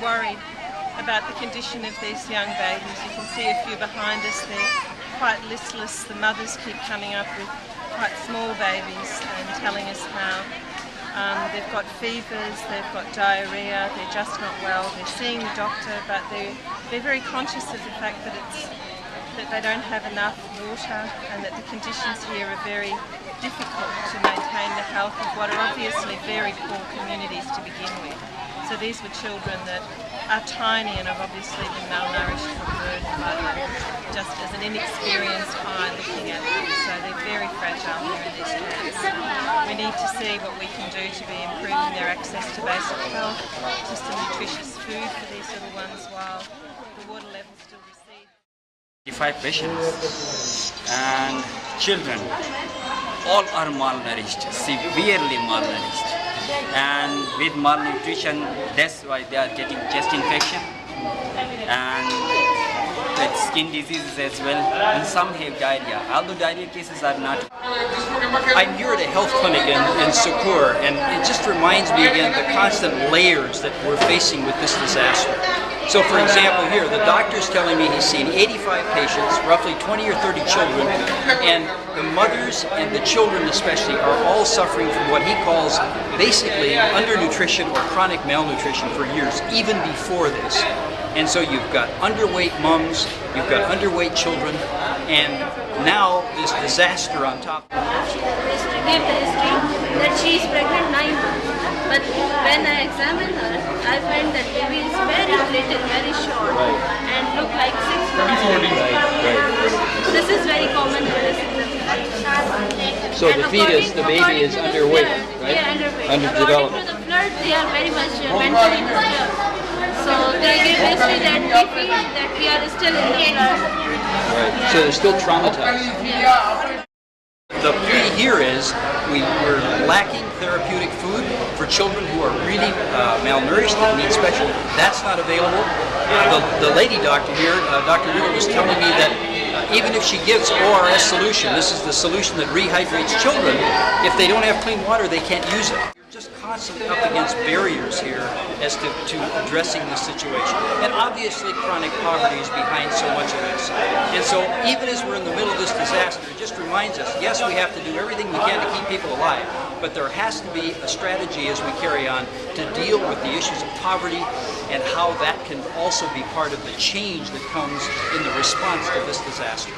worried about the condition of these young babies. You can see a few behind us. They're quite listless. The mothers keep coming up with quite small babies and telling us how they've got fevers, they've got diarrhea, they're just not well. They're seeing the doctor, but they're very conscious of the fact that they don't have enough water and that the conditions here are very difficult to maintain the health of what are obviously very poor communities to begin with. So these were children that are tiny and have obviously been malnourished from birth by just as an inexperienced eye looking at them. So they're very fragile here in these camps. We need to see what we can do to be improving their access to basic health, to some nutritious food for these little ones while the water levels still recede. 55 patients and children, all are malnourished, severely malnourished. And with malnutrition, that's why they are getting chest infection and with skin diseases as well, and some have diarrhea, although diarrhea cases are not. I'm here at a health clinic in Sukur, and it just reminds me again the constant layers that we're facing with this disaster. So for example here, the doctor's telling me he's seen 85 patients, roughly 20 or 30 children, and the mothers and the children especially are all suffering from what he calls basically undernutrition or chronic malnutrition for years, even before this. And so you've got underweight moms, you've got underweight children, and now this disaster on top. She gave the history that she is pregnant 9 months. But when I examined her, I find that baby is very little, very short, and look like 6 months. This is very common in this. So the fetus, the baby is underweight, right? Yeah, underweight. Underdeveloped. According to the blood, they are very much mentally disturbed. So they give history that we feel that we are still in the blood. Right. So they're still traumatized. Yeah. The plea here is we're lacking therapeutic food for children who are really malnourished and need special. That's not available. The lady doctor here, Dr. Ritter, was telling me that even if she gives ORS solution, this is the solution that rehydrates children, if they don't have clean water, they can't use it. You're just constantly up against barriers here as to addressing this situation. And obviously chronic poverty is behind so much of this. And so even as we're in the middle of this disaster, it just reminds us, yes, we have to do everything we can to keep people alive, but there has to be a strategy as we carry on to deal with the issues of poverty and how that can also be part of the change that comes in the response to this disaster.